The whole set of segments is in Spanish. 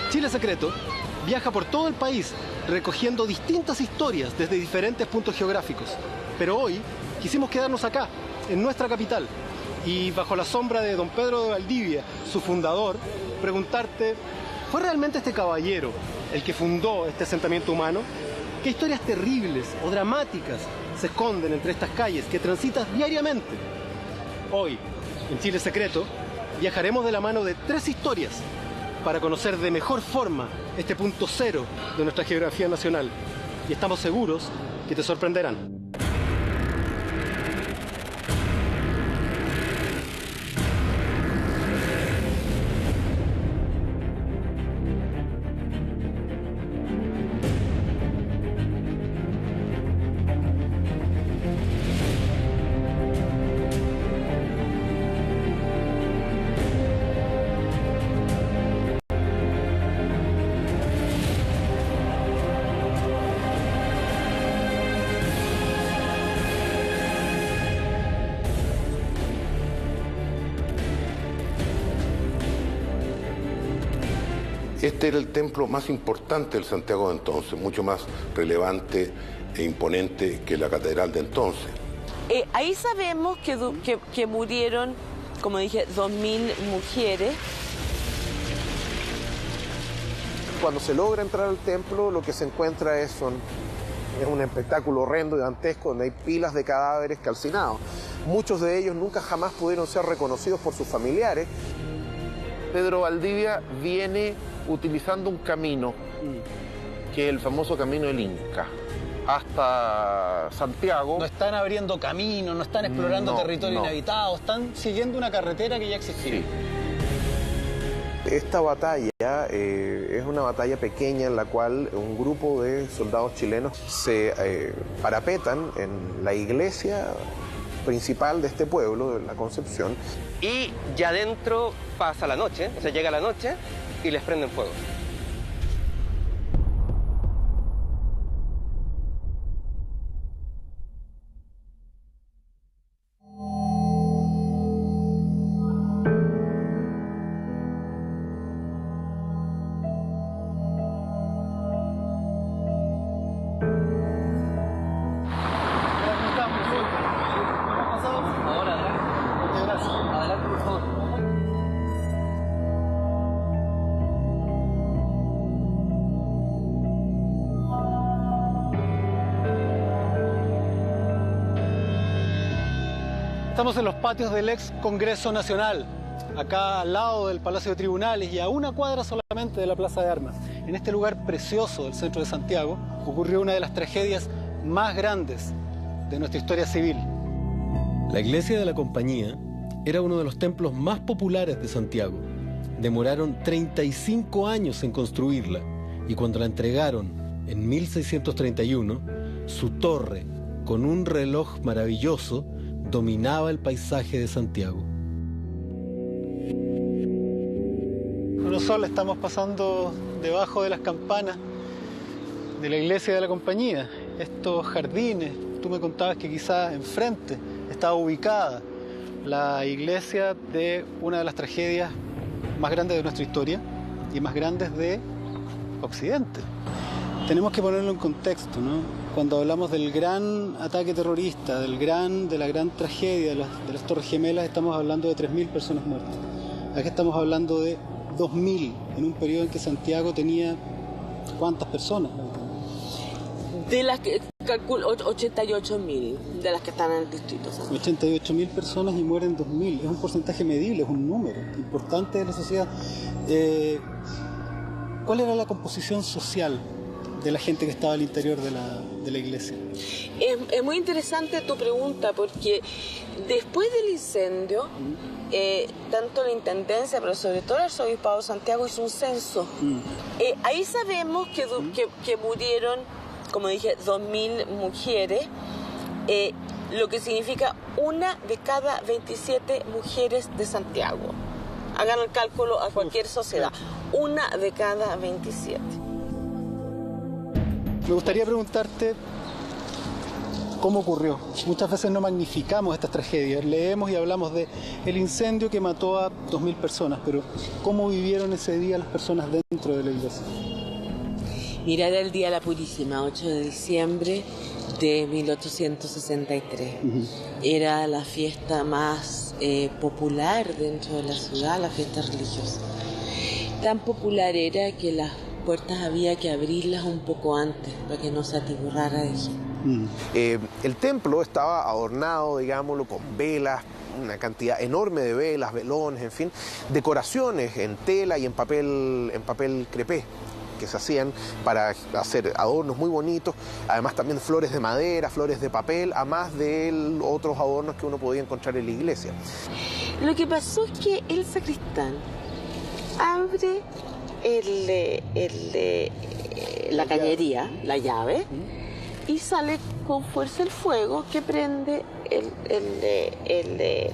Chile Secreto viaja por todo el país recogiendo distintas historias desde diferentes puntos geográficos. Pero hoy quisimos quedarnos acá, en nuestra capital, y bajo la sombra de don Pedro de Valdivia, su fundador, preguntarte, ¿fue realmente este caballero el que fundó este asentamiento humano? ¿Qué historias terribles o dramáticas se esconden entre estas calles que transitas diariamente? Hoy, en Chile Secreto, viajaremos de la mano de 3 historias para conocer de mejor forma este punto cero de nuestra geografía nacional. Y estamos seguros que te sorprenderán. Este era el templo más importante del Santiago de entonces, mucho más relevante e imponente que la catedral de entonces. Ahí sabemos que murieron, como dije, 2000 mujeres. Cuando se logra entrar al templo, lo que se encuentra es un espectáculo horrendo y dantesco, donde hay pilas de cadáveres calcinados. Muchos de ellos nunca jamás pudieron ser reconocidos por sus familiares. Pedro Valdivia viene utilizando un camino, que es el famoso camino del Inca, hasta Santiago. No están abriendo camino, no están explorando territorio inhabitado, están siguiendo una carretera que ya existía. Sí. Esta batalla es una batalla pequeña en la cual un grupo de soldados chilenos se parapetan en la iglesia principal de este pueblo, de la Concepción. Y ya adentro pasa la noche, o sea, llega la noche y les prenden fuego. Estamos en los patios del ex Congreso Nacional, acá al lado del Palacio de Tribunales y a una cuadra solamente de la Plaza de Armas. En este lugar precioso del centro de Santiago ocurrió una de las tragedias más grandes de nuestra historia civil. La iglesia de la Compañía era uno de los templos más populares de Santiago. Demoraron 35 años en construirla y cuando la entregaron en 1631, su torre, con un reloj maravilloso, dominaba el paisaje de Santiago. Bueno, Sol, estamos pasando debajo de las campanas de la iglesia de la Compañía. Estos jardines, tú me contabas que quizás enfrente estaba ubicada la iglesia de una de las tragedias más grandes de nuestra historia y más grandes de Occidente. Tenemos que ponerlo en contexto, ¿no? Cuando hablamos del gran ataque terrorista, de la gran tragedia de las Torres Gemelas, estamos hablando de 3.000 personas muertas. Aquí estamos hablando de 2.000, en un periodo en que Santiago tenía, ¿cuántas personas? De las que calculo 88.000, de las que están en el distrito. 88.000 personas y mueren 2.000. Es un porcentaje medible, es un número importante de la sociedad. ¿Cuál era la composición social de la gente que estaba al interior de la iglesia? Es muy interesante tu pregunta porque después del incendio, tanto la Intendencia, pero sobre todo el Arzobispado de Santiago hizo un censo. Ahí sabemos que murieron, como dije, 2.000 mujeres, lo que significa 1 de cada 27 mujeres de Santiago. Hagan el cálculo a cualquier sociedad. 1 de cada 27. Me gustaría preguntarte, cómo ocurrió. Muchas veces no magnificamos estas tragedias, leemos y hablamos de el incendio que mató a 2000 personas, pero ¿cómo vivieron ese día las personas dentro de la iglesia? Mira, era el Día de la Purísima, 8 de diciembre de 1863. Era la fiesta más popular dentro de la ciudad, la fiesta religiosa. Tan popular era que las puertas había que abrirlas un poco antes para que no se atiborrara de gente. El templo estaba adornado, digámoslo, con velas, una cantidad enorme de velas, velones, en fin, decoraciones en tela y en papel crepé, que se hacían para hacer adornos muy bonitos, además también flores de madera, flores de papel, además de otros adornos que uno podía encontrar en la iglesia. Lo que pasó es que el sacristán abre la cañería, la llave, y sale con fuerza el fuego que prende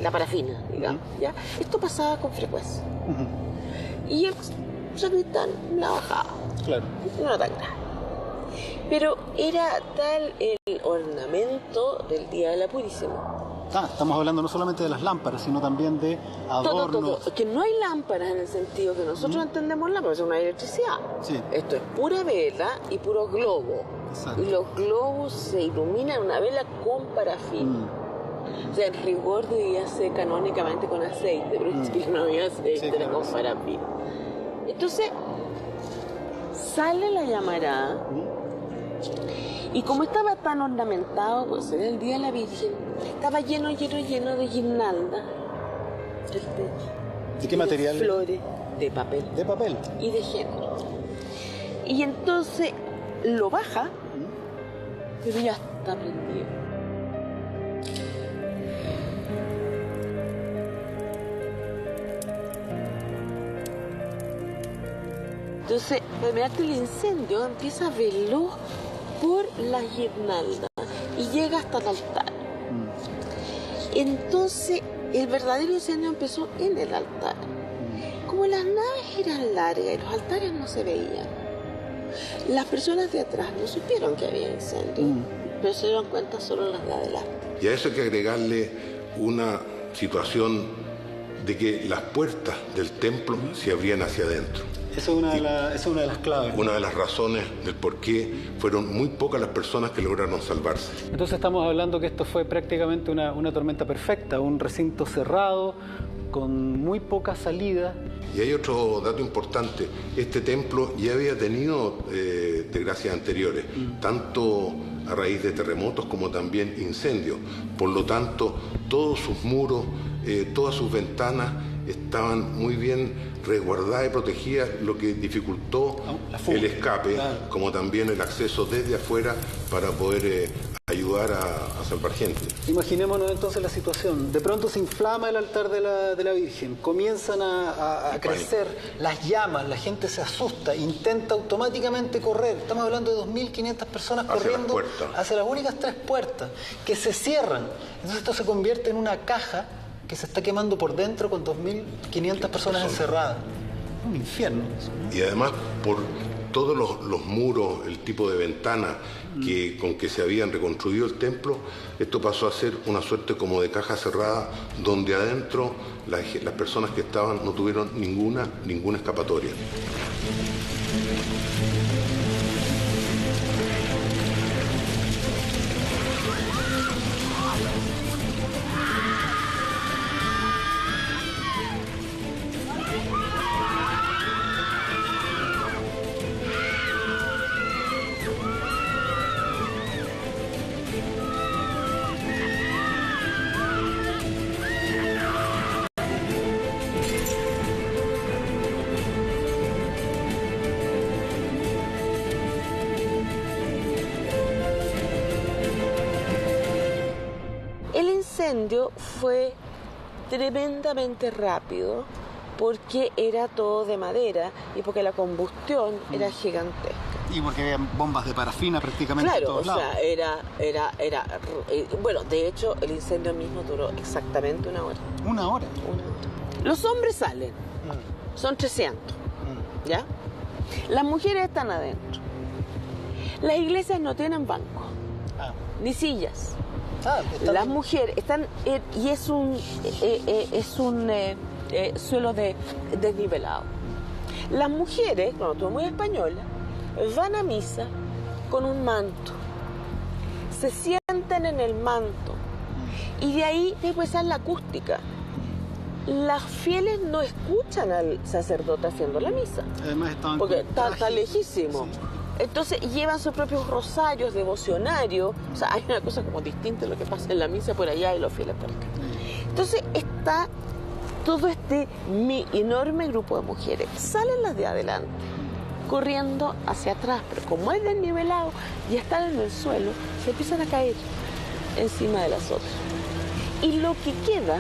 la parafina, digamos. ¿Ya? Esto pasaba con frecuencia. Y el sacristán la bajaba. Claro. No era tan grave. Pero era tal el ornamento del Día de la Purísima. Estamos hablando no solamente de las lámparas, sino también de adornos. Todo. Que no hay lámparas en el sentido que nosotros entendemos lámparas, es una electricidad. Sí. Esto es pura vela y puro globo. Exacto. Y los globos se iluminan una vela con parafina. O sea, en rigor debía ser canónicamente con aceite, pero en Chile no había aceite, era con parafina. Entonces, sale la llamarada. Y como estaba tan ornamentado, pues era el Día de la Virgen, estaba lleno de guirnaldas. ¿De qué material? De flores, de papel. De papel. Y de género. Y entonces lo baja, pero ya está prendido. Entonces, mediante el incendio empieza veloz por las guirnaldas y llega hasta el altar. Entonces, el verdadero incendio empezó en el altar. Como las naves eran largas y los altares no se veían, las personas de atrás no supieron que había incendio, pero se dieron cuenta solo las de adelante. Y a eso hay que agregarle una situación de que las puertas del templo se abrían hacia adentro. Esa es una de las claves. Una de las razones del por qué fueron muy pocas las personas que lograron salvarse. Entonces estamos hablando que esto fue prácticamente una tormenta perfecta, un recinto cerrado, con muy poca salida. Y hay otro dato importante, este templo ya había tenido desgracias anteriores, tanto a raíz de terremotos como también incendios. Por lo tanto, todos sus muros, todas sus ventanas estaban muy bien resguardadas y protegidas, lo que dificultó el escape, como también el acceso desde afuera para poder ayudar a salvar gente. Imaginémonos entonces la situación. De pronto se inflama el altar de la Virgen, comienzan a crecer las llamas, la gente se asusta, intenta automáticamente correr. Estamos hablando de 2.500 personas corriendo hacia las únicas 3 puertas que se cierran. Entonces esto se convierte en una caja que se está quemando por dentro con 2.500 personas encerradas. Un infierno. Y además, por todos los muros, el tipo de ventana con que se habían reconstruido el templo, esto pasó a ser una suerte como de caja cerrada, donde adentro las personas que estaban no tuvieron ninguna escapatoria. El incendio fue tremendamente rápido porque era todo de madera y porque la combustión era gigantesca. Y porque había bombas de parafina prácticamente en todos lados. Claro, o sea, bueno, de hecho, el incendio mismo duró exactamente 1 hora. ¿1 hora? 1 hora. Los hombres salen, son 300, ¿ya? Las mujeres están adentro. Las iglesias no tienen bancos, ni sillas. Las mujeres están, y es un suelo desnivelado. Las mujeres, cuando tú muy española, van a misa con un manto, se sientan en el manto y de ahí después sale la acústica. Las fieles no escuchan al sacerdote haciendo la misa. Además estaban porque está lejísimo. Sí. Entonces llevan sus propios rosarios devocionarios. O sea, hay una cosa como distinta de lo que pasa en la misa por allá y los fieles por acá. Entonces está todo este enorme grupo de mujeres. Salen las de adelante, corriendo hacia atrás, pero como es desnivelado y están en el suelo, se empiezan a caer encima de las otras. Y lo que queda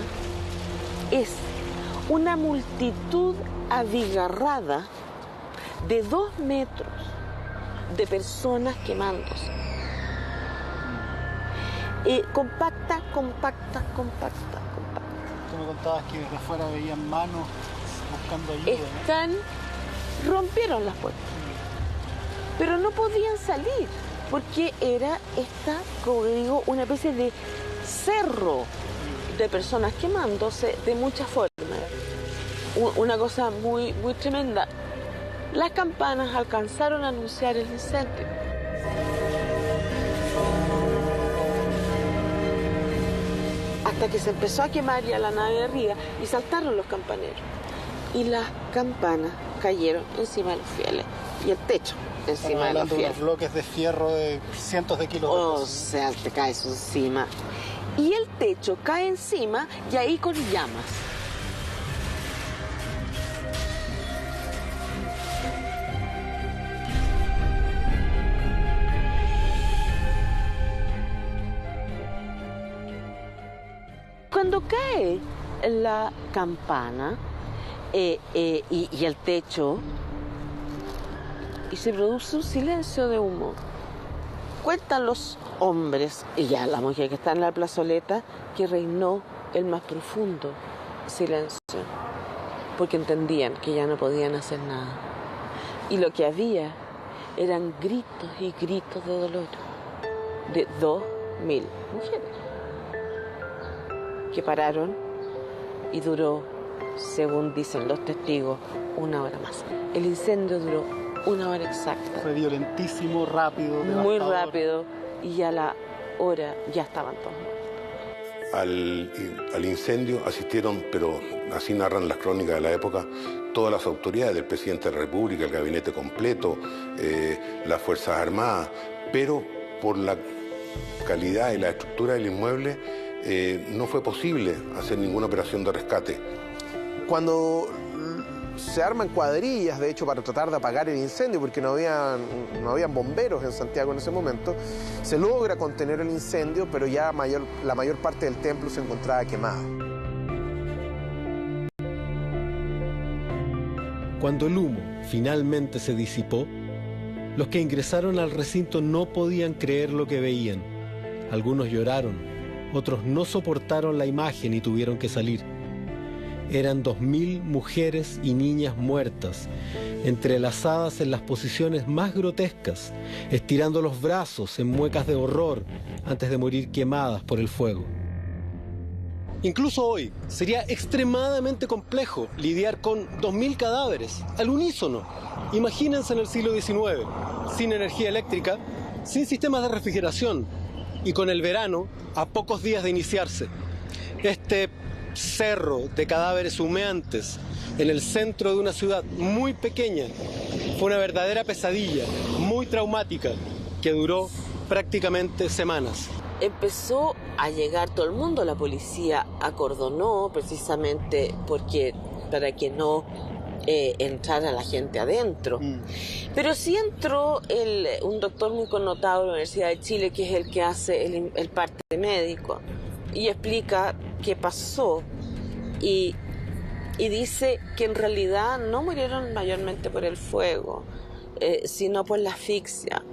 es una multitud abigarrada de 2 metros de personas quemándose. Compacta. Tú me contabas que desde afuera veían manos buscando ayuda. Rompieron las puertas, pero no podían salir porque era esta, como digo, una especie de cerro de personas quemándose de muchas formas. Una cosa muy, muy tremenda. Las campanas alcanzaron a anunciar el incendio. Hasta que se empezó a quemar ya la nave de arriba y saltaron los campaneros. Y las campanas cayeron encima de los fieles y el techo encima de los fieles. Unos bloques de fierro de cientos de kilos de peso. O sea, te cae eso encima. Y el techo cae encima y ahí con llamas. Cuando cae la campana y el techo, y se produce un silencio de humo, cuentan los hombres y ya la mujer que está en la plazoleta que reinó el más profundo silencio, porque entendían que ya no podían hacer nada. Y lo que había eran gritos y gritos de dolor de 2.000 mujeres que pararon y duró, según dicen los testigos, 1 hora más. El incendio duró 1 hora exacta. Fue violentísimo, rápido, muy devastador. rápido, y a la hora ya estaban todos muertos. Al incendio asistieron, pero así narran las crónicas de la época, todas las autoridades, el presidente de la República, el gabinete completo, las Fuerzas Armadas, pero por la calidad y la estructura del inmueble no fue posible hacer ninguna operación de rescate. Cuando se arman cuadrillas, de hecho, para tratar de apagar el incendio, porque no habían bomberos en Santiago en ese momento, se logra contener el incendio, pero ya la mayor parte del templo se encontraba quemada. Cuando el humo finalmente se disipó, los que ingresaron al recinto no podían creer lo que veían. Algunos lloraron, otros no soportaron la imagen y tuvieron que salir. Eran 2.000 mujeres y niñas muertas, entrelazadas en las posiciones más grotescas, estirando los brazos en muecas de horror antes de morir quemadas por el fuego. Incluso hoy sería extremadamente complejo lidiar con 2.000 cadáveres al unísono. Imagínense en el siglo XIX, sin energía eléctrica, sin sistemas de refrigeración y con el verano a pocos días de iniciarse. Este cerro de cadáveres humeantes en el centro de una ciudad muy pequeña fue una verdadera pesadilla, muy traumática, que duró prácticamente semanas. Empezó a llegar todo el mundo, la policía acordonó precisamente para que no entrara la gente adentro. Pero sí entró un doctor muy connotado de la Universidad de Chile, que es el que hace el parte médico, y explica qué pasó y dice que en realidad no murieron mayormente por el fuego, sino por la asfixia.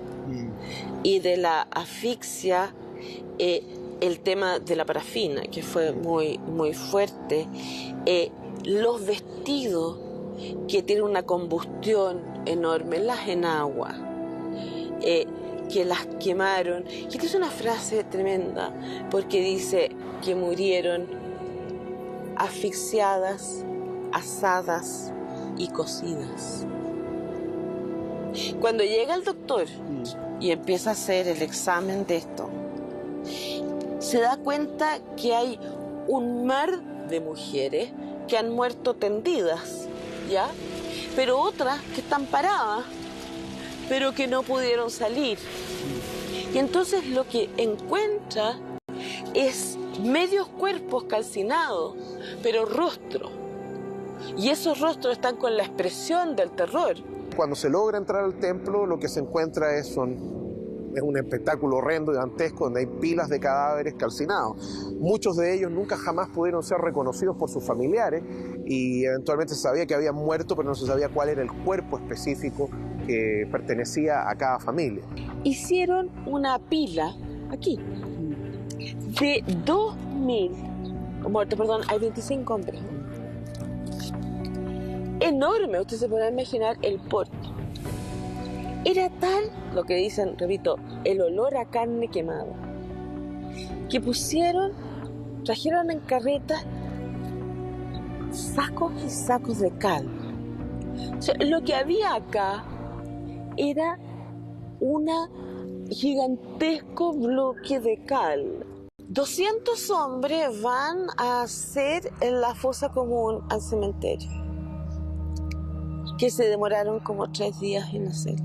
Y de la asfixia, el tema de la parafina, que fue muy, muy fuerte, los vestidos que tienen una combustión enorme, las enaguas, que las quemaron. Y esta es una frase tremenda, porque dice que murieron asfixiadas, asadas y cocidas. Cuando llega el doctor y empieza a hacer el examen de esto, se da cuenta que hay un mar de mujeres que han muerto tendidas, ¿ya? Pero otras que están paradas, pero que no pudieron salir. Y entonces lo que encuentra es medios cuerpos calcinados, pero rostros. Y esos rostros están con la expresión del terror. Cuando se logra entrar al templo, lo que se encuentra es un espectáculo horrendo y dantesco donde hay pilas de cadáveres calcinados. Muchos de ellos nunca jamás pudieron ser reconocidos por sus familiares y eventualmente se sabía que habían muerto, pero no se sabía cuál era el cuerpo específico que pertenecía a cada familia. Hicieron una pila aquí de 2.000 muertos, perdón, hay 25 hombres. Enorme, usted se podrá imaginar el porte. Era tal, lo que dicen, repito, el olor a carne quemada, que trajeron en carretas sacos y sacos de cal. O sea, lo que había acá era un gigantesco bloque de cal. 200 hombres van a hacer en la fosa común al cementerio, que se demoraron como 3 días en hacer.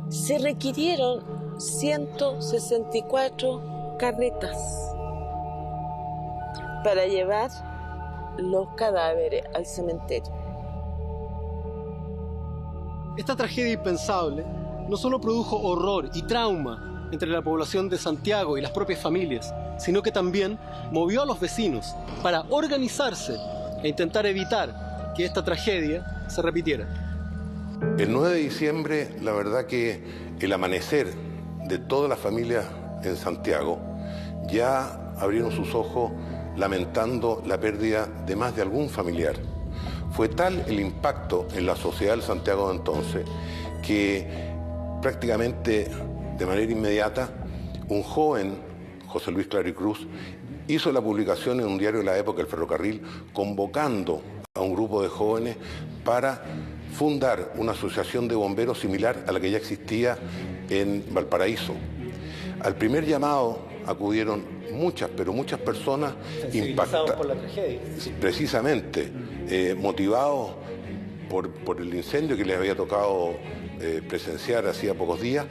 Se requirieron 164 carretas para llevar los cadáveres al cementerio. Esta tragedia impensable no solo produjo horror y trauma entre la población de Santiago y las propias familias, sino que también movió a los vecinos para organizarse e intentar evitar que esta tragedia se repitiera. El 9 de diciembre, la verdad que el amanecer de toda la familia en Santiago ya abrieron sus ojos lamentando la pérdida de más de algún familiar. Fue tal el impacto en la sociedad del Santiago de entonces que prácticamente de manera inmediata un joven, José Luis Claricruz, hizo la publicación en un diario de la época, El Ferrocarril, convocando a un grupo de jóvenes para fundar una asociación de bomberos similar a la que ya existía en Valparaíso. Al primer llamado acudieron muchas personas impactadas por la tragedia. Precisamente, motivados por el incendio que les había tocado presenciar hacía pocos días,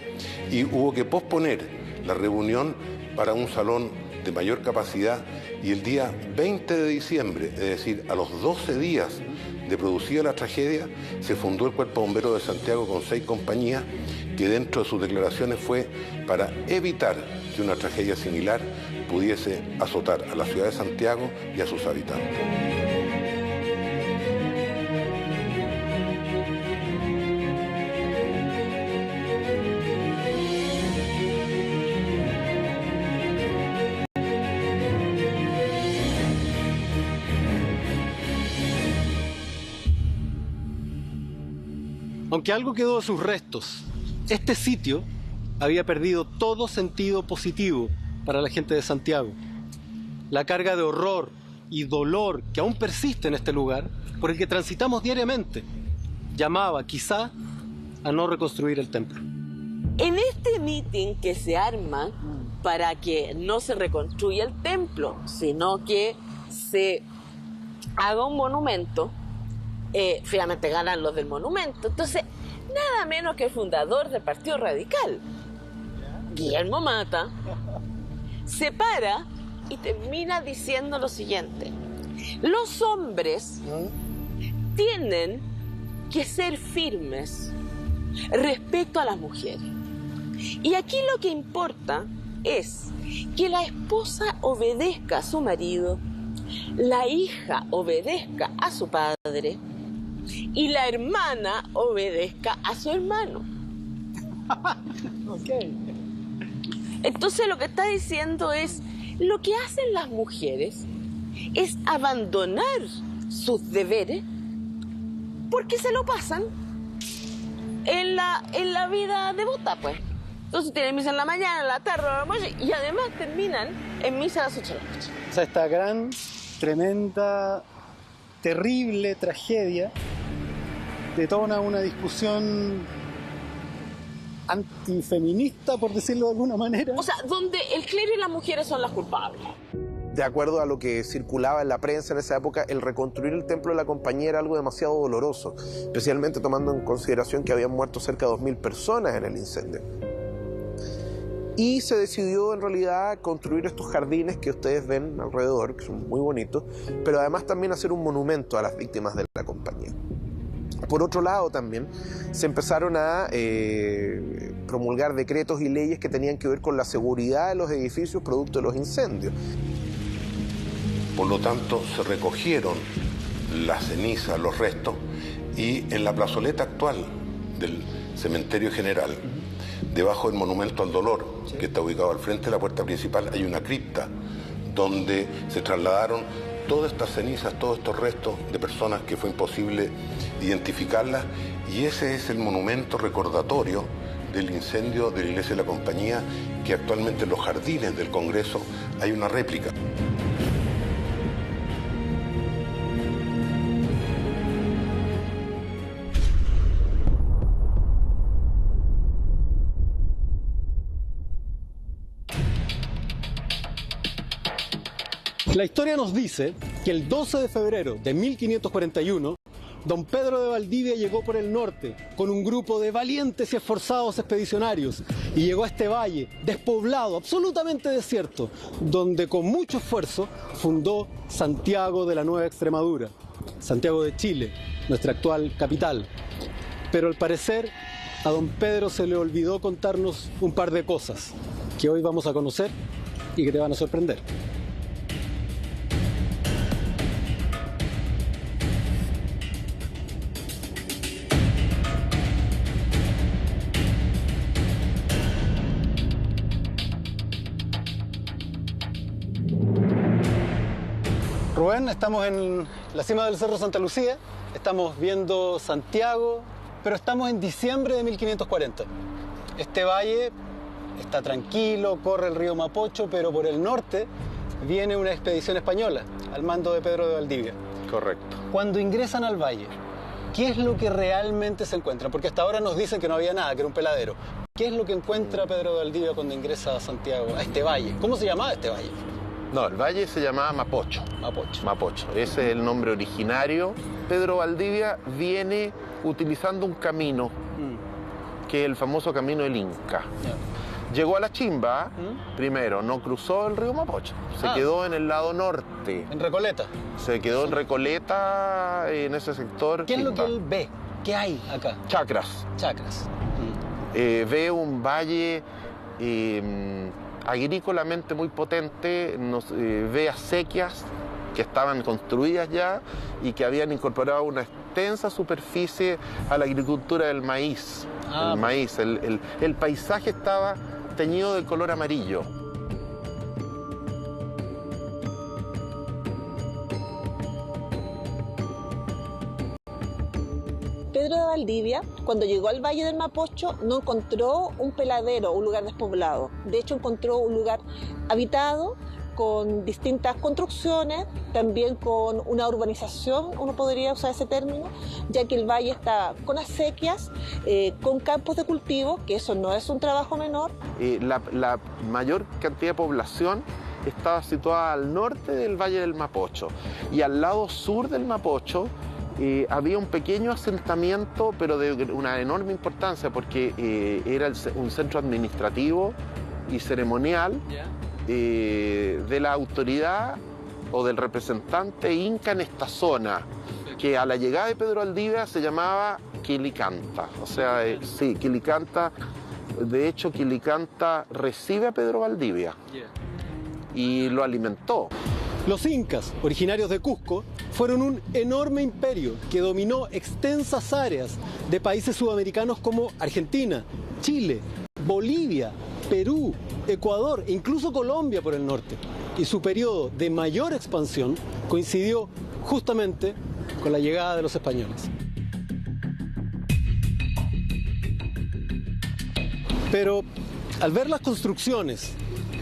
y hubo que posponer la reunión para un salón de mayor capacidad, y el día 20 de diciembre, es decir, a los 12 días de producida la tragedia, se fundó el Cuerpo Bombero de Santiago con 6 compañías, que dentro de sus declaraciones fue para evitar que una tragedia similar pudiese azotar a la ciudad de Santiago y a sus habitantes. Aunque algo quedó de sus restos, este sitio había perdido todo sentido positivo para la gente de Santiago. La carga de horror y dolor que aún persiste en este lugar, por el que transitamos diariamente, llamaba quizá a no reconstruir el templo. En este meeting que se arma para que no se reconstruya el templo, sino que se haga un monumento, finalmente ganan los del monumento. Entonces, nada menos que el fundador del Partido Radical, Guillermo Mata, se para y termina diciendo lo siguiente: los hombres tienen que ser firmes respecto a las mujeres. Y aquí lo que importa es que la esposa obedezca a su marido, la hija obedezca a su padre y la hermana obedezca a su hermano. Okay. Entonces lo que está diciendo es, lo que hacen las mujeres es abandonar sus deberes porque se lo pasan en la vida devota, pues. Entonces tienen misa en la mañana, en la tarde, en la noche, y además terminan en misa a las 8 de la noche. O sea, esta gran, tremenda, terrible tragedia detona una discusión antifeminista, por decirlo de alguna manera. O sea, donde el clero y las mujeres son las culpables. De acuerdo a lo que circulaba en la prensa en esa época, el reconstruir el templo de la Compañía era algo demasiado doloroso, especialmente tomando en consideración que habían muerto cerca de 2000 personas en el incendio. Y se decidió en realidad construir estos jardines que ustedes ven alrededor, que son muy bonitos, pero además también hacer un monumento a las víctimas de la Compañía. Por otro lado también se empezaron a promulgar decretos y leyes que tenían que ver con la seguridad de los edificios producto de los incendios. Por lo tanto, se recogieron las cenizas, los restos, y en la plazoleta actual del cementerio general, debajo del monumento al dolor, que está ubicado al frente de la puerta principal, hay una cripta donde se trasladaron todas estas cenizas, todos estos restos de personas que fue imposible identificarlas, y ese es el monumento recordatorio del incendio de la iglesia de la Compañía, que actualmente en los jardines del Congreso hay una réplica. La historia nos dice que el 12 de febrero de 1541, don Pedro de Valdivia llegó por el norte con un grupo de valientes y esforzados expedicionarios y llegó a este valle despoblado, absolutamente desierto, donde con mucho esfuerzo fundó Santiago de la Nueva Extremadura, Santiago de Chile, nuestra actual capital. Pero al parecer a don Pedro se le olvidó contarnos un par de cosas que hoy vamos a conocer y que te van a sorprender. Rubén, estamos en la cima del Cerro Santa Lucía, estamos viendo Santiago, pero estamos en diciembre de 1540. Este valle está tranquilo, corre el río Mapocho, pero por el norte viene una expedición española al mando de Pedro de Valdivia. Correcto. Cuando ingresan al valle, ¿qué es lo que realmente se encuentran? Porque hasta ahora nos dicen que no había nada, que era un peladero. ¿Qué es lo que encuentra Pedro de Valdivia cuando ingresa a Santiago, a este valle? ¿Cómo se llamaba este valle? No, el valle se llamaba Mapocho. Mapocho. Mapocho, ese es el nombre originario. Pedro Valdivia viene utilizando un camino, que es el famoso camino del Inca. Llegó a la Chimba, primero, no cruzó el río Mapocho, se quedó en el lado norte. ¿En Recoleta? Se quedó en Recoleta, en ese sector. ¿Qué es lo Chimba. que él ve? ¿Qué hay acá? Chacras. Chacras. Ve un valle agrícolamente muy potente, ve acequias que estaban construidas ya y que habían incorporado una extensa superficie a la agricultura del maíz. El paisaje estaba teñido de color amarillo. Pedro de Valdivia, cuando llegó al Valle del Mapocho, no encontró un peladero, un lugar despoblado. De hecho, encontró un lugar habitado con distintas construcciones, también con una urbanización, uno podría usar ese término, ya que el valle está con acequias, con campos de cultivo, que eso no es un trabajo menor. La mayor cantidad de población estaba situada al norte del Valle del Mapocho, y al lado sur del Mapocho había un pequeño asentamiento, pero de una enorme importancia, porque era un centro administrativo y ceremonial de la autoridad o del representante inca en esta zona, que a la llegada de Pedro Valdivia se llamaba Quilicanta. O sea, sí, Quilicanta, de hecho Quilicanta recibe a Pedro Valdivia y lo alimentó. Los incas, originarios de Cusco, fueron un enorme imperio que dominó extensas áreas de países sudamericanos como Argentina, Chile, Bolivia, Perú, Ecuador e incluso Colombia por el norte. Y su periodo de mayor expansión coincidió justamente con la llegada de los españoles. Pero, Al ver las construcciones,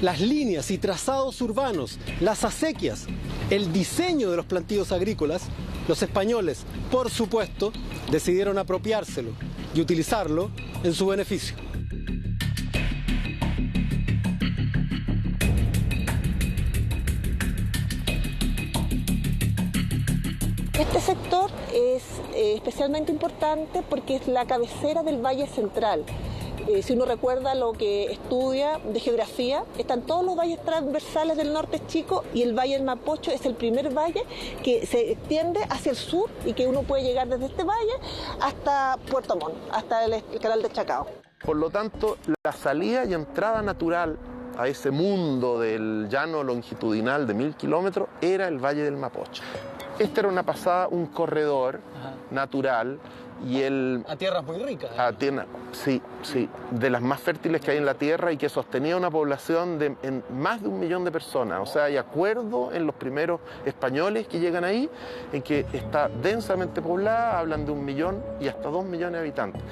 las líneas y trazados urbanos, las acequias, el diseño de los plantíos agrícolas, los españoles, por supuesto, decidieron apropiárselo y utilizarlo en su beneficio. Este sector es especialmente importante porque es la cabecera del Valle Central. Si uno recuerda lo que estudia de geografía, están todos los valles transversales del norte chico y el Valle del Mapocho es el primer valle que se extiende hacia el sur y que uno puede llegar desde este valle hasta Puerto Montt, hasta el canal de Chacao. Por lo tanto, la salida y entrada natural a ese mundo del llano longitudinal de 1000 kilómetros era el Valle del Mapocho. Esta era una pasada, un corredor natural y a tierras muy ricas. Sí, de las más fértiles que hay en la tierra y que sostenía una población de más de 1 millón de personas. O sea, hay acuerdo en los primeros españoles que llegan ahí en que está densamente poblada, hablan de 1 millón y hasta 2 millones de habitantes.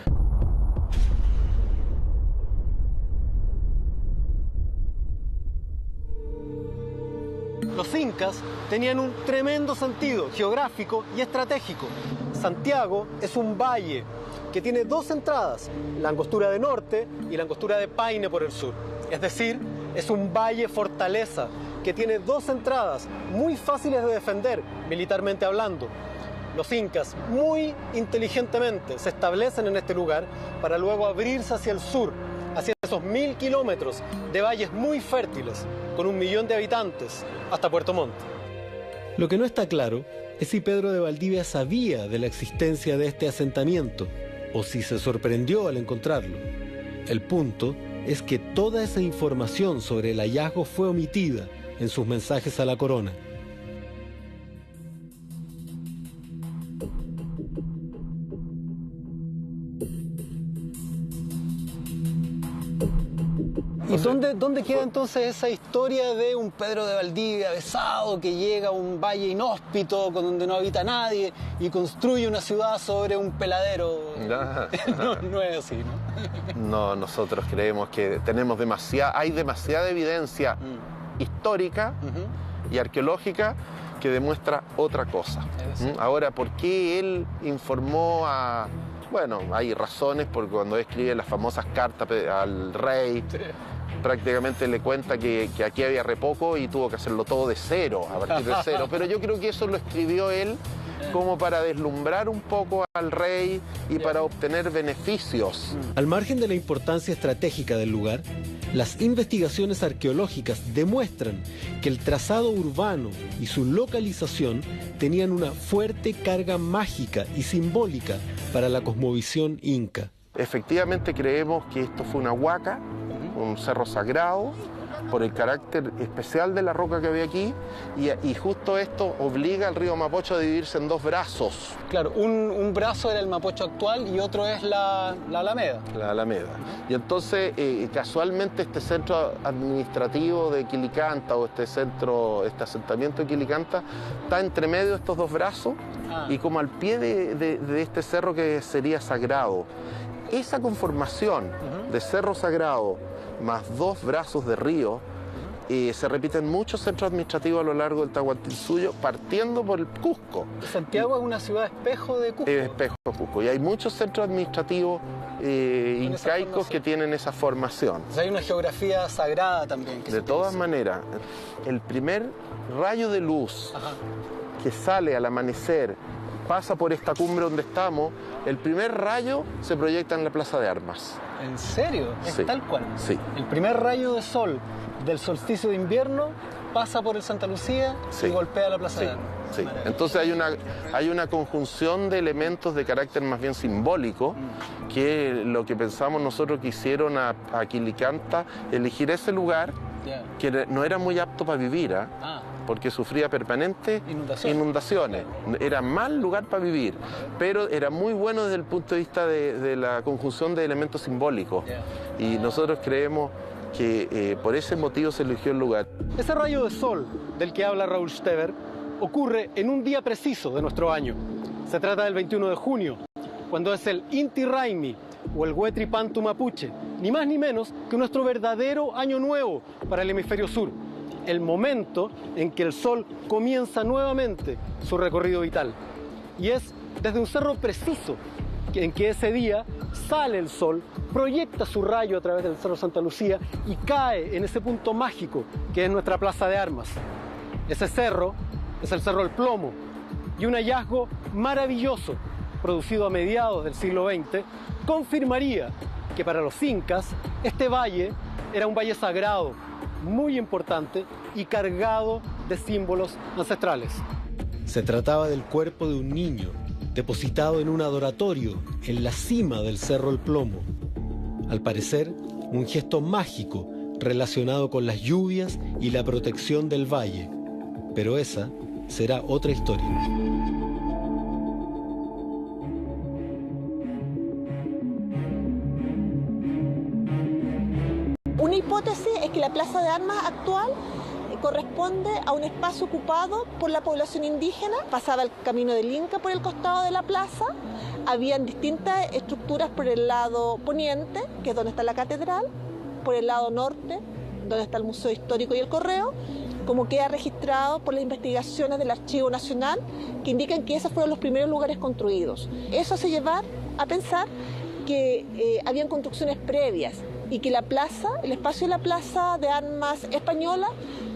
Los incas tenían un tremendo sentido geográfico y estratégico. Santiago es un valle que tiene 2 entradas, la Angostura de Norte y la Angostura de Paine por el sur. Es decir, es un valle fortaleza que tiene 2 entradas muy fáciles de defender, militarmente hablando. Los incas, muy inteligentemente, se establecen en este lugar para luego abrirse hacia el sur, hacia esos 1000 kilómetros de valles muy fértiles, con 1 millón de habitantes, hasta Puerto Montt. Lo que no está claro es si Pedro de Valdivia sabía de la existencia de este asentamiento, o si se sorprendió al encontrarlo. El punto es que toda esa información sobre el hallazgo fue omitida en sus mensajes a la corona. ¿Y dónde queda entonces esa historia de un Pedro de Valdivia besado que llega a un valle inhóspito con donde no habita nadie y construye una ciudad sobre un peladero? No es así, ¿no? No, nosotros creemos que hay demasiada evidencia histórica y arqueológica que demuestra otra cosa. Ahora, ¿por qué él informó a...? Bueno, hay razones, porque cuando escribe las famosas cartas al rey, prácticamente le cuenta que aquí había re poco y tuvo que hacerlo todo de cero, a partir de cero. Pero yo creo que eso lo escribió él como para deslumbrar un poco al rey y para obtener beneficios. Al margen de la importancia estratégica del lugar, las investigaciones arqueológicas demuestran que el trazado urbano y su localización tenían una fuerte carga mágica y simbólica para la cosmovisión inca. Efectivamente creemos que esto fue una huaca, un cerro sagrado, por el carácter especial de la roca que había aquí, y justo esto obliga al río Mapocho a dividirse en 2 brazos. Claro, un brazo era el Mapocho actual y otro es la Alameda. La Alameda. Y entonces, casualmente, este centro administrativo de Quilicanta, o este asentamiento de Quilicanta, está entre medio de estos 2 brazos y como al pie de este cerro que sería sagrado. Esa conformación de cerro sagrado más 2 brazos de río se repite en muchos centros administrativos a lo largo del Tahuantinsuyo, partiendo por el Cusco. Santiago es una ciudad espejo de Cusco. Espejo de Cusco. Y hay muchos centros administrativos incaicos que tienen esa formación. O sea, hay una geografía sagrada también. De todas maneras, el primer rayo de luz que sale al amanecer, pasa por esta cumbre donde estamos, el primer rayo se proyecta en la Plaza de Armas. ¿En serio? ¿Es tal cual? Sí. El primer rayo de sol del solsticio de invierno pasa por el Santa Lucía y golpea la Plaza de Armas. Sí. Entonces hay una conjunción de elementos de carácter más bien simbólico, que lo que pensamos nosotros que hicieron a Quilicanta elegir ese lugar, que no era muy apto para vivir, porque sufría permanentes inundaciones. Era mal lugar para vivir, pero era muy bueno desde el punto de vista de la conjunción de elementos simbólicos. Y nosotros creemos que por ese motivo se eligió el lugar. Ese rayo de sol del que habla Raúl Stever ocurre en un día preciso de nuestro año. Se trata del 21 de junio, cuando es el Inti Raymi, o el Huetripantu mapuche, ni más ni menos que nuestro verdadero año nuevo para el hemisferio sur, el momento en que el sol comienza nuevamente su recorrido vital. Y es desde un cerro preciso en que ese día sale el sol, proyecta su rayo a través del Cerro Santa Lucía y cae en ese punto mágico que es nuestra Plaza de Armas. Ese cerro es el Cerro El Plomo, y un hallazgo maravilloso producido a mediados del siglo XX confirmaría que para los incas este valle era un valle sagrado, muy importante y cargado de símbolos ancestrales. Se trataba del cuerpo de un niño depositado en un adoratorio en la cima del Cerro El Plomo. Al parecer, un gesto mágico relacionado con las lluvias y la protección del valle. Pero esa será otra historia. Una hipótesis es que la Plaza de Armas actual corresponde a un espacio ocupado por la población indígena. Pasaba el camino del Inca por el costado de la plaza, habían distintas estructuras por el lado poniente, que es donde está la catedral, por el lado norte, donde está el Museo Histórico y el Correo, como queda registrado por las investigaciones del Archivo Nacional, que indican que esos fueron los primeros lugares construidos. Eso hace llevar a pensar que habían construcciones previas y que la plaza, el espacio de la Plaza de Armas española,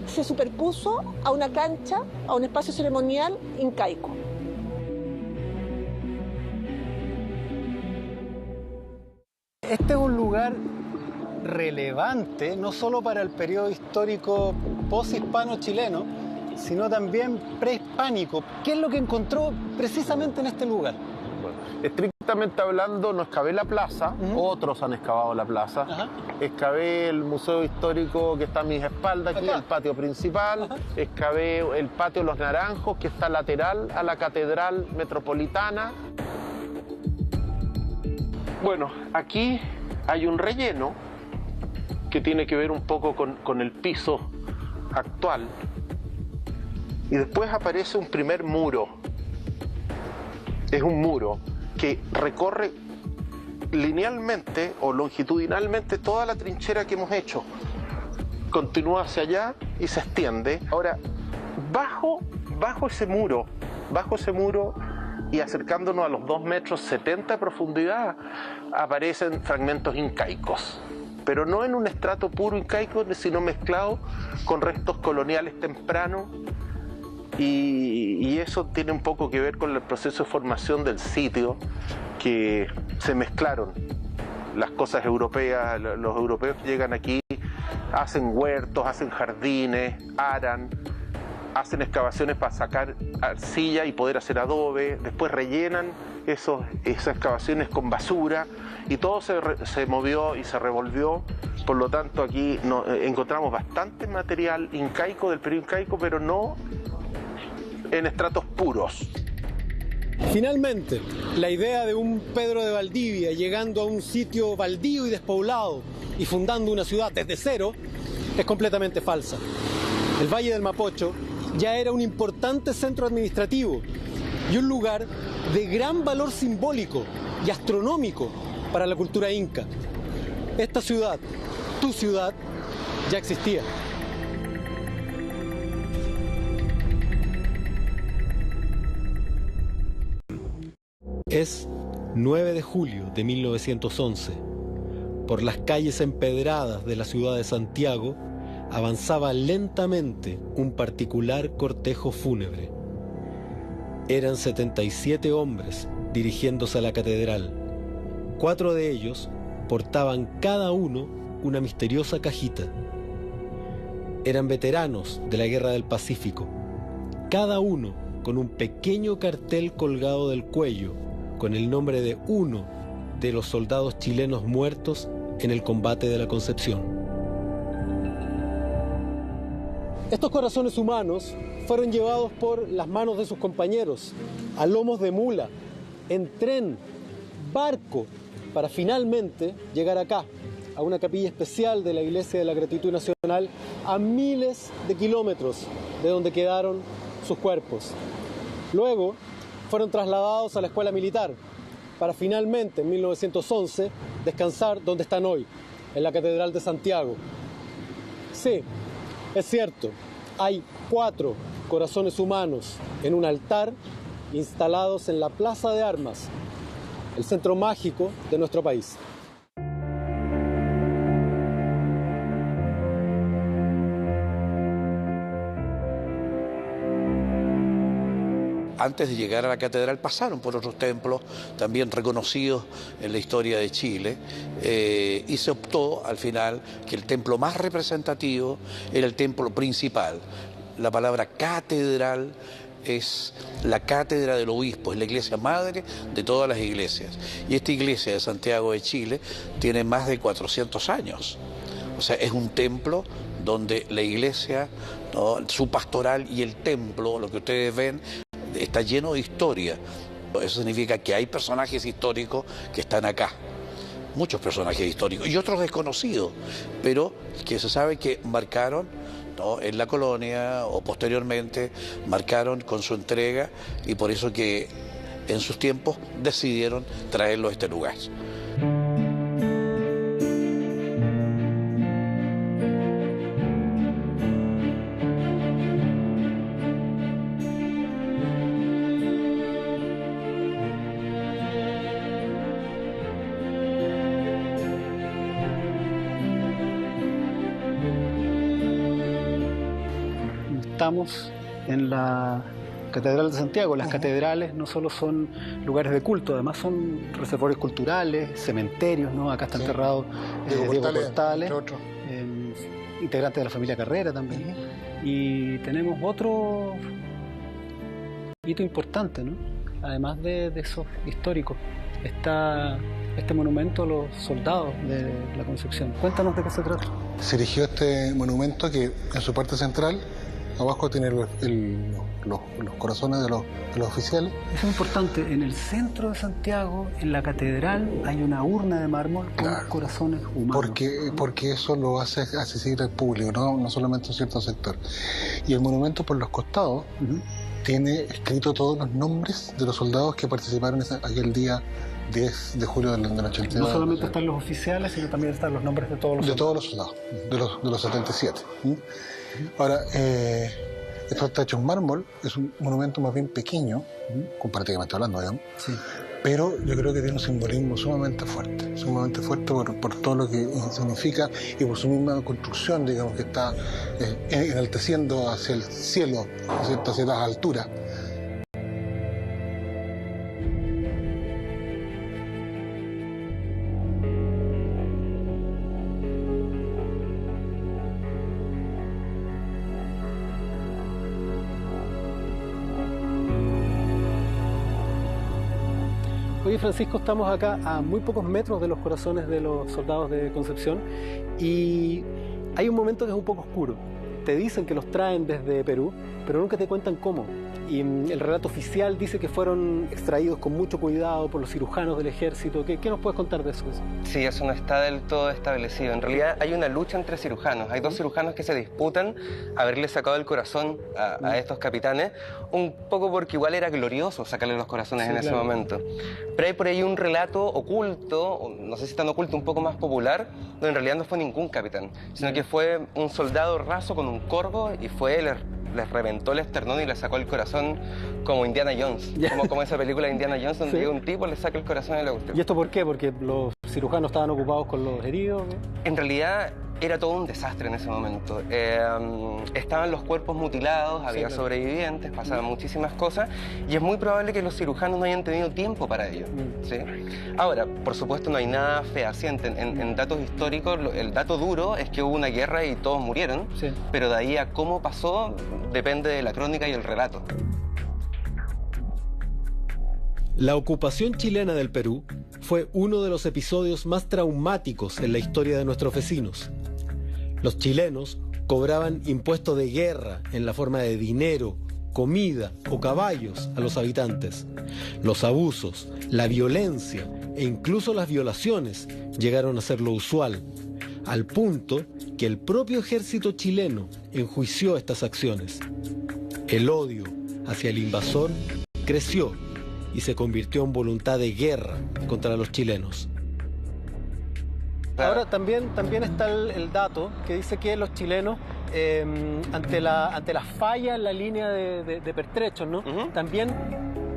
se superpuso a una cancha, a un espacio ceremonial incaico. Este es un lugar relevante, no solo para el periodo histórico poshispano-chileno, sino también prehispánico. ¿Qué es lo que encontró precisamente en este lugar? Bueno, estrictamente hablando, no excavé la plaza, otros han excavado la plaza. Excavé el Museo Histórico que está a mis espaldas, aquí el patio principal. Excavé el patio Los Naranjos, que está lateral a la Catedral Metropolitana. Bueno, aquí hay un relleno que tiene que ver un poco con el piso actual. Y después aparece un primer muro. Es un muro que recorre linealmente o longitudinalmente toda la trinchera que hemos hecho. Continúa hacia allá y se extiende. Ahora, bajo ese muro y acercándonos a los 2,70 metros de profundidad, aparecen fragmentos incaicos. Pero no en un estrato puro incaico, sino mezclado con restos coloniales tempranos. Y eso tiene un poco que ver con el proceso de formación del sitio, que se mezclaron las cosas europeas. Los europeos que llegan aquí hacen huertos, hacen jardines, aran, hacen excavaciones para sacar arcilla y poder hacer adobe, después rellenan esas excavaciones con basura y todo se movió y se revolvió. Por lo tanto, aquí encontramos bastante material incaico, del periodo incaico, pero no en estratos puros. Finalmente, la idea de un Pedro de Valdivia llegando a un sitio baldío y despoblado y fundando una ciudad desde cero es completamente falsa. El Valle del Mapocho ya era un importante centro administrativo y un lugar de gran valor simbólico y astronómico para la cultura inca. Esta ciudad, tu ciudad, ya existía. Es 9 de julio de 1911. Por las calles empedradas de la ciudad de Santiago avanzaba lentamente un particular cortejo fúnebre. Eran 77 hombres dirigiéndose a la catedral. 4 de ellos portaban cada uno una misteriosa cajita. Eran veteranos de la Guerra del Pacífico, cada uno con un pequeño cartel colgado del cuello con el nombre de uno de los soldados chilenos muertos en el combate de la Concepción. Estos corazones humanos fueron llevados por las manos de sus compañeros, a lomos de mula, en tren, barco, para finalmente llegar acá, a una capilla especial de la Iglesia de la Gratitud Nacional, a miles de kilómetros de donde quedaron sus cuerpos. Luego fueron trasladados a la escuela militar, para finalmente, en 1911, descansar donde están hoy, en la Catedral de Santiago. Sí, es cierto, hay 4 corazones humanos en un altar instalados en la Plaza de Armas, el centro mágico de nuestro país. Antes de llegar a la catedral pasaron por otros templos también reconocidos en la historia de Chile y se optó al final que el templo más representativo era el templo principal. La palabra catedral es la cátedra del obispo, es la iglesia madre de todas las iglesias. Y esta iglesia de Santiago de Chile tiene más de 400 años. O sea, es un templo donde la iglesia, ¿no?, su pastoral y el templo, lo que ustedes ven, está lleno de historia. Eso significa que hay personajes históricos que están acá. Muchos personajes históricos y otros desconocidos, pero que se sabe que marcaron, ¿no?, en la colonia o posteriormente marcaron con su entrega, y por eso que en sus tiempos decidieron traerlo a este lugar. Estamos en la Catedral de Santiago. Las catedrales no solo son lugares de culto, además son reservorios culturales, cementerios, ¿no? Acá está enterrado Diego Portales, integrante de la familia Carrera también. Y tenemos otro hito importante, ¿no? Además de esos históricos, está este monumento a los soldados de la Concepción. Cuéntanos de qué se trata. Se erigió este monumento que en su parte central abajo tiene los corazones de los oficiales. Es importante, en el centro de Santiago, en la catedral, hay una urna de mármol con corazones humanos. Porque eso lo hace accesible al público, no solamente a un cierto sector. Y el monumento por los costados tiene escrito todos los nombres de los soldados que participaron aquel día 10 de julio del 82. No solamente están los oficiales, sino también están los nombres de todos los soldados. De todos los soldados, de los 77. Ahora, esto está hecho en mármol, es un monumento más bien pequeño, comparativamente hablando, digamos, pero yo creo que tiene un simbolismo sumamente fuerte por todo lo que significa y por su misma construcción, digamos, que está enalteciendo hacia el cielo, hacia las alturas. Oye, Francisco, estamos acá a muy pocos metros de los corazones de los soldados de Concepción y hay un momento que es un poco oscuro. Te dicen que los traen desde Perú, pero nunca te cuentan cómo. Y el relato oficial dice que fueron extraídos con mucho cuidado por los cirujanos del ejército. ¿Qué nos puedes contar de eso? Sí, eso no está del todo establecido. En realidad hay una lucha entre cirujanos. Hay 2 cirujanos que se disputan haberle sacado el corazón a estos capitanes, un poco porque igual era glorioso sacarle los corazones en ese momento. Pero hay por ahí un relato oculto, no sé si tan oculto, un poco más popular, donde en realidad no fue ningún capitán, sino que fue un soldado raso con un corvo y fue él. Les reventó el esternón y le sacó el corazón como Indiana Jones, como esa película de Indiana Jones donde llega un tipo, le saca el corazón y le gusta. ¿Y esto por qué? ¿Porque los cirujanos estaban ocupados con los heridos? En realidad era todo un desastre en ese momento. Estaban los cuerpos mutilados, había sobrevivientes, pasaban muchísimas cosas y es muy probable que los cirujanos no hayan tenido tiempo para ello. ¿Sí? Ahora, por supuesto no hay nada fehaciente. En datos históricos, el dato duro es que hubo una guerra y todos murieron, pero de ahí a cómo pasó depende de la crónica y el relato. La ocupación chilena del Perú fue uno de los episodios más traumáticos en la historia de nuestros vecinos. Los chilenos cobraban impuestos de guerra en la forma de dinero, comida o caballos a los habitantes. Los abusos, la violencia e incluso las violaciones llegaron a ser lo usual, al punto que el propio ejército chileno enjuició estas acciones. El odio hacia el invasor creció y se convirtió en voluntad de guerra contra los chilenos. Ahora también está el dato que dice que los chilenos, ante la falla en la línea de pertrechos, ¿no? También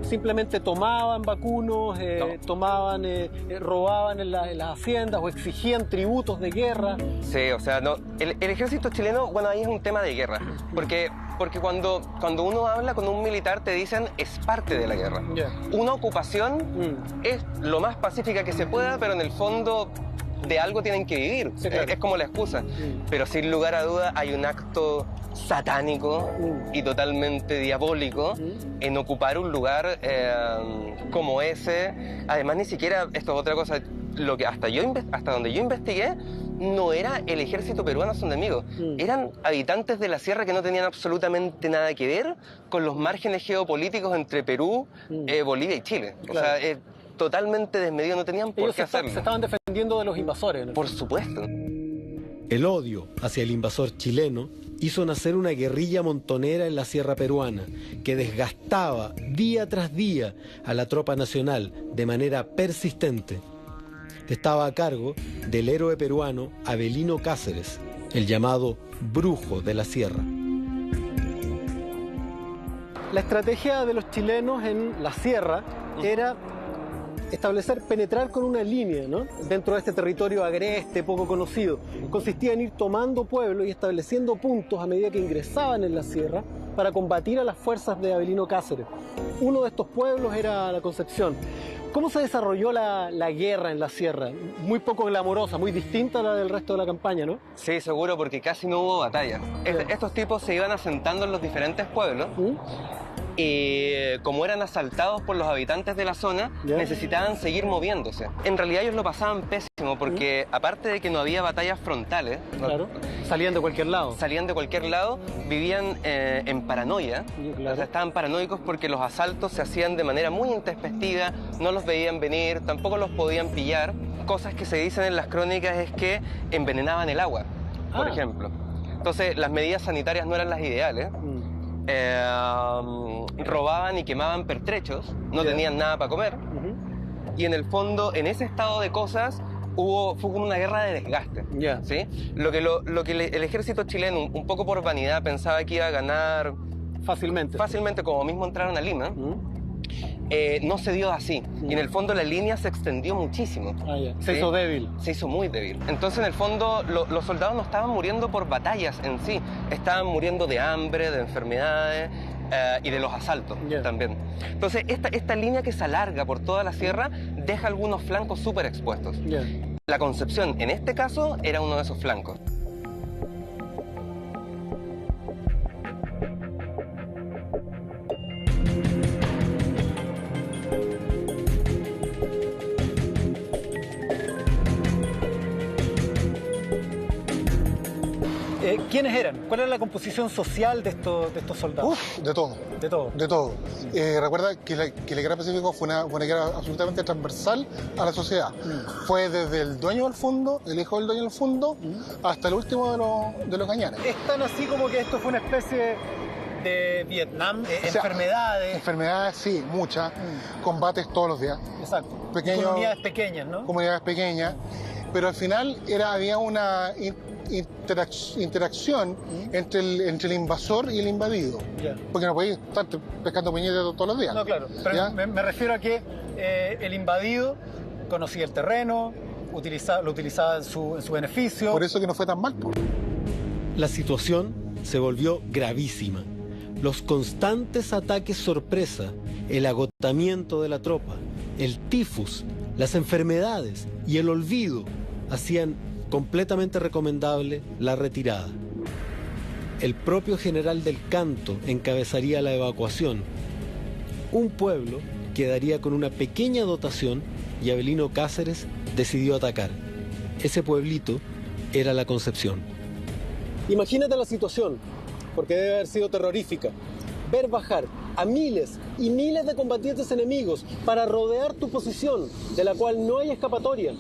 simplemente tomaban vacunos, robaban en las haciendas o exigían tributos de guerra. Sí, o sea, no, el ejército chileno, bueno, ahí es un tema de guerra, porque cuando uno habla con un militar te dicen es parte de la guerra. Una ocupación es lo más pacífica que se pueda, pero en el fondo de algo tienen que vivir, sí, claro. Es como la excusa, pero sin lugar a duda hay un acto satánico y totalmente diabólico en ocupar un lugar como ese. Además, ni siquiera, esto es otra cosa, lo que hasta donde yo investigué, no era el ejército peruano su enemigo, eran habitantes de la sierra que no tenían absolutamente nada que ver con los márgenes geopolíticos entre Perú, Bolivia y Chile. Claro. O sea, totalmente desmedido, no tenían por qué hacerlo. Se estaban defendiendo de los invasores, ¿no? Por supuesto. El odio hacia el invasor chileno hizo nacer una guerrilla montonera en la sierra peruana que desgastaba día tras día a la tropa nacional de manera persistente. Estaba a cargo del héroe peruano Avelino Cáceres, el llamado Brujo de la Sierra. La estrategia de los chilenos en la sierra era penetrar con una línea, ¿no? Dentro de este territorio agreste, poco conocido. Consistía en ir tomando pueblos y estableciendo puntos a medida que ingresaban en la sierra para combatir a las fuerzas de Avelino Cáceres. Uno de estos pueblos era La Concepción. ¿Cómo se desarrolló la guerra en la sierra? Muy poco glamorosa, muy distinta a la del resto de la campaña, ¿no? Sí, seguro, porque casi no hubo batalla. Estos tipos se iban asentando en los diferentes pueblos. Y como eran asaltados por los habitantes de la zona, necesitaban seguir moviéndose. En realidad ellos lo pasaban pésimo porque aparte de que no había batallas frontales, claro, salían de cualquier lado, vivían en paranoia. Claro. O sea, estaban paranoicos porque los asaltos se hacían de manera muy intempestiva, no los veían venir, tampoco los podían pillar. Cosas que se dicen en las crónicas es que envenenaban el agua, por ejemplo. Entonces las medidas sanitarias no eran las ideales. Robaban y quemaban pertrechos, no tenían nada para comer, y en el fondo, en ese estado de cosas, fue como una guerra de desgaste. ¿Sí? Lo que el ejército chileno, un poco por vanidad, pensaba que iba a ganar fácilmente, como mismo entraron a Lima, no se dio así. Y en el fondo la línea se extendió muchísimo. Se hizo débil. Se hizo muy débil. Entonces en el fondo los soldados no estaban muriendo por batallas en sí, estaban muriendo de hambre, de enfermedades y de los asaltos también. Entonces esta línea que se alarga por toda la sierra deja algunos flancos súper expuestos. La Concepción, en este caso, era uno de esos flancos. ¿Quiénes eran? ¿Cuál era la composición social de estos soldados? De todo. De todo. Recuerda que la Guerra del Pacífico fue una guerra absolutamente transversal a la sociedad. Fue desde el dueño del fondo, el hijo del dueño del fondo, hasta el último de los gañanes. Es tan así como que esto fue una especie de Vietnam, enfermedades. Enfermedades, sí, muchas. Combates todos los días. Exacto. Comunidades pequeñas, ¿no? Comunidades pequeñas. Pero al final había una interacción entre el invasor y el invadido. Porque no podías estar pescando puñetes todos los días. No, claro. Pero me refiero a que el invadido conocía el terreno, lo utilizaba en su beneficio. Por eso que no fue tan mal. La situación se volvió gravísima. Los constantes ataques sorpresa, el agotamiento de la tropa, el tifus, las enfermedades y el olvido hacían completamente recomendable la retirada. El propio general del Canto encabezaría la evacuación. Un pueblo quedaría con una pequeña dotación y Avelino Cáceres decidió atacar. Ese pueblito era La Concepción. Imagínate la situación, porque debe haber sido terrorífica. Ver bajar a miles y miles de combatientes enemigos para rodear tu posición, de la cual no hay escapatoria,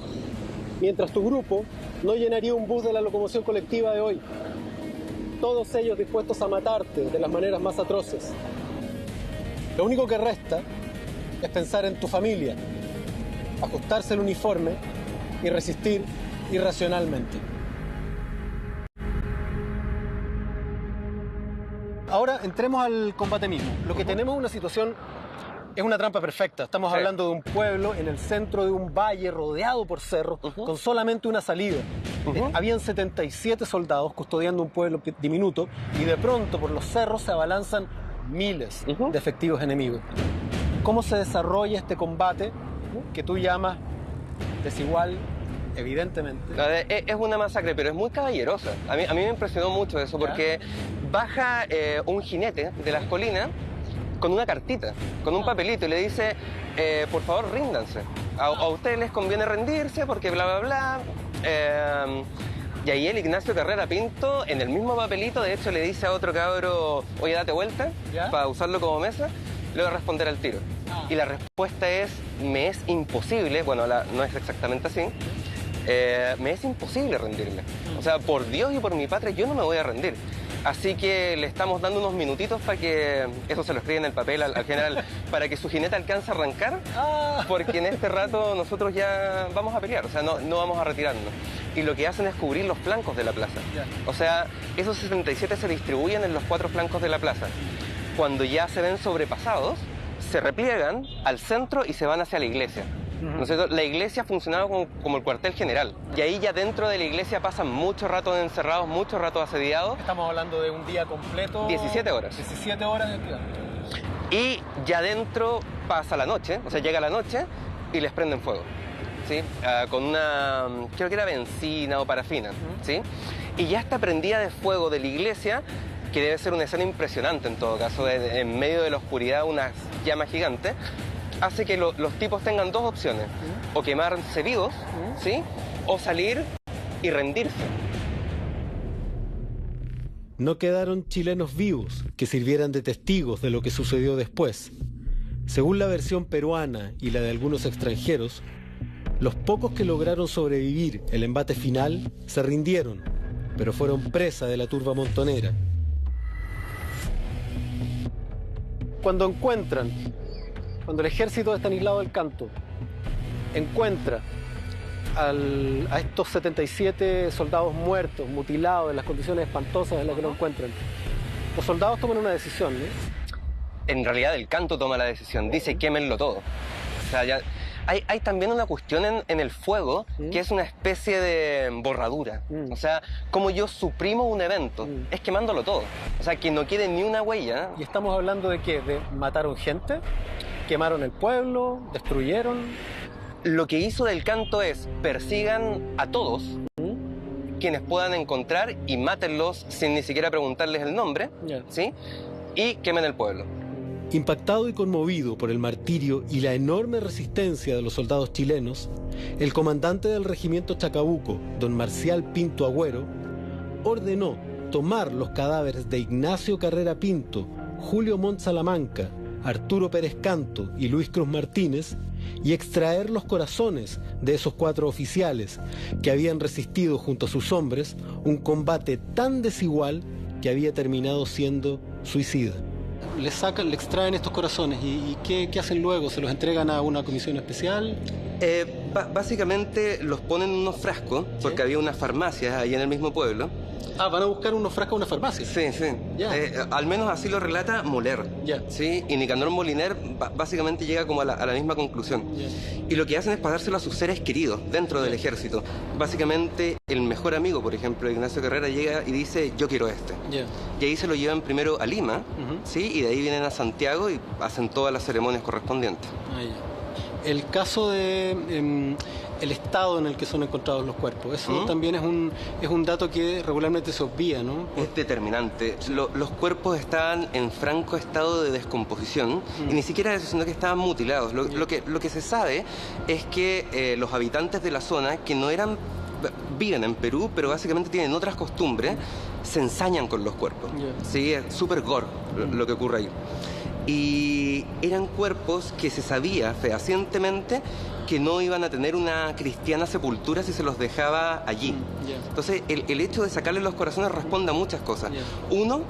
mientras tu grupo no llenaría un bus de la locomoción colectiva de hoy. Todos ellos dispuestos a matarte de las maneras más atroces. Lo único que resta es pensar en tu familia, ajustarse el uniforme y resistir irracionalmente. Ahora entremos al combate mismo. Lo que tenemos es una situación, es una trampa perfecta. Estamos hablando de un pueblo en el centro de un valle rodeado por cerros, con solamente una salida. Habían 77 soldados custodiando un pueblo diminuto y de pronto por los cerros se abalanzan miles de efectivos enemigos. ¿Cómo se desarrolla este combate que tú llamas desigual? Evidentemente. Es una masacre, pero es muy caballerosa. A mí me impresionó mucho eso, porque baja un jinete de las colinas con una cartita, con un papelito, y le dice, por favor, ríndanse. A ustedes les conviene rendirse porque bla, bla, bla. Y ahí el Ignacio Carrera Pinto, en el mismo papelito, de hecho, le dice a otro cabro, oye, date vuelta, para usarlo como mesa, le voy a responder al tiro. Y la respuesta es, me es imposible, bueno, no es exactamente así, me es imposible rendirme. O sea, por Dios y por mi patria, yo no me voy a rendir. Así que le estamos dando unos minutitos para que, eso se lo escribe en el papel al general, para que su jinete alcance a arrancar, porque en este rato nosotros ya vamos a pelear, o sea, no vamos a retirarnos. Y lo que hacen es cubrir los flancos de la plaza. O sea, esos 77 se distribuyen en los 4 flancos de la plaza. Cuando ya se ven sobrepasados, se repliegan al centro y se van hacia la iglesia. ¿No es cierto? La iglesia funcionaba como el cuartel general. Y ahí ya dentro de la iglesia pasan mucho rato encerrados, mucho rato asediados. Estamos hablando de un día completo. 17 horas. 17 horas de cuidado. Y ya dentro pasa la noche, o sea, llega la noche y les prenden fuego. ¿Sí? Con una, creo que era benzina o parafina. ¿Sí? Y ya está prendida de fuego de la iglesia, que debe ser una escena impresionante en todo caso, en medio de la oscuridad, una llama gigante. Hace que los tipos tengan 2 opciones, o quemarse vivos, ¿sí? O salir y rendirse. No quedaron chilenos vivos que sirvieran de testigos de lo que sucedió después. Según la versión peruana y la de algunos extranjeros, los pocos que lograron sobrevivir el embate final se rindieron, pero fueron presa de la turba montonera. Cuando el ejército de Estanislao del Canto encuentra a estos 77 soldados muertos, mutilados, en las condiciones espantosas en las que lo encuentran, los soldados toman una decisión, ¿no? En realidad el Canto toma la decisión, dice quémenlo todo. O sea, ya hay también una cuestión en el fuego, que es una especie de borradura. O sea, como yo suprimo un evento, es quemándolo todo. O sea, que no quede ni una huella. ¿Y estamos hablando de qué? ¿De mataron gente? ¿Quemaron el pueblo? ¿Destruyeron? Lo que hizo del Canto es persigan a todos quienes puedan encontrar y mátenlos sin ni siquiera preguntarles el nombre, ¿sí? Y quemen el pueblo. Impactado y conmovido por el martirio y la enorme resistencia de los soldados chilenos, el comandante del regimiento Chacabuco, don Marcial Pinto Agüero, ordenó tomar los cadáveres de Ignacio Carrera Pinto, Julio Montt Salamanca, Arturo Pérez Canto y Luis Cruz Martínez y extraer los corazones de esos 4 oficiales que habían resistido junto a sus hombres un combate tan desigual que había terminado siendo suicida. Le extraen estos corazones y ¿qué hacen luego? ¿Se los entregan a una comisión especial? Básicamente los ponen en unos frascos, porque había unas farmacias ahí en el mismo pueblo. Van a buscar unos frascos a una farmacia. Sí. Al menos así lo relata Muller. ¿Sí? Y Nicanor Moliner básicamente llega como a la misma conclusión. Y lo que hacen es pasárselo a sus seres queridos dentro del ejército. Básicamente el mejor amigo, por ejemplo, de Ignacio Carrera, llega y dice, yo quiero este. Y ahí se lo llevan primero a Lima, ¿sí? Y de ahí vienen a Santiago y hacen todas las ceremonias correspondientes. El caso de el estado en el que son encontrados los cuerpos, eso también es un dato que regularmente se obvia, ¿no? Es determinante. Los cuerpos estaban en franco estado de descomposición y ni siquiera eso, sino que estaban mutilados. Lo que se sabe es que los habitantes de la zona, que no viven en Perú, pero básicamente tienen otras costumbres, se ensañan con los cuerpos. Sí, es súper gore lo que ocurre ahí. y eran cuerpos que se sabía fehacientemente que no iban a tener una cristiana sepultura si se los dejaba allí. Entonces, el hecho de sacarle los corazones responde a muchas cosas. Uno,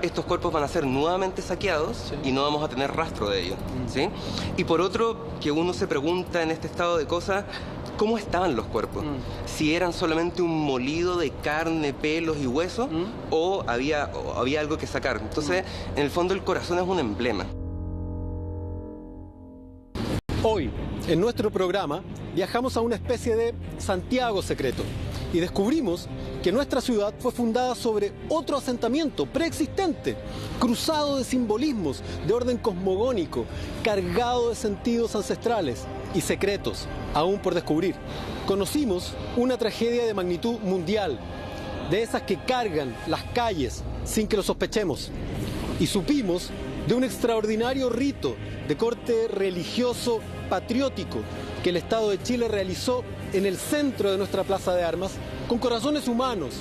estos cuerpos van a ser nuevamente saqueados y no vamos a tener rastro de ellos, ¿sí? Y por otro, que uno se pregunta en este estado de cosas, ¿cómo estaban los cuerpos? Si eran solamente un molido de carne, pelos y huesos, o había algo que sacar. Entonces, en el fondo, el corazón es un emblema. Hoy, en nuestro programa, viajamos a una especie de Santiago secreto y descubrimos que nuestra ciudad fue fundada sobre otro asentamiento preexistente, cruzado de simbolismos de orden cosmogónico, cargado de sentidos ancestrales y secretos aún por descubrir. Conocimos una tragedia de magnitud mundial, de esas que cargan las calles sin que lo sospechemos, y supimos de un extraordinario rito de corte religioso patriótico que el Estado de Chile realizó en el centro de nuestra plaza de armas con corazones humanos.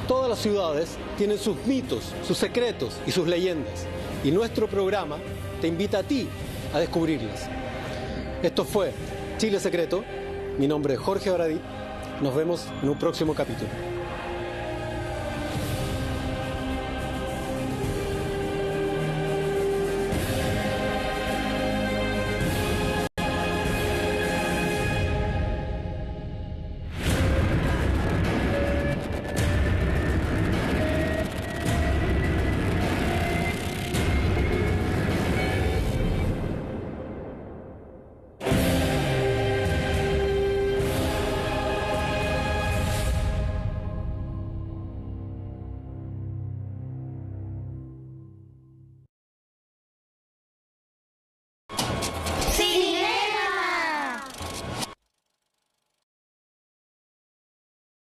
Todas las ciudades tienen sus mitos, sus secretos y sus leyendas, y nuestro programa te invita a ti a descubrirlas. Esto fue Chile Secreto. Mi nombre es Jorge Baradit. Nos vemos en un próximo capítulo.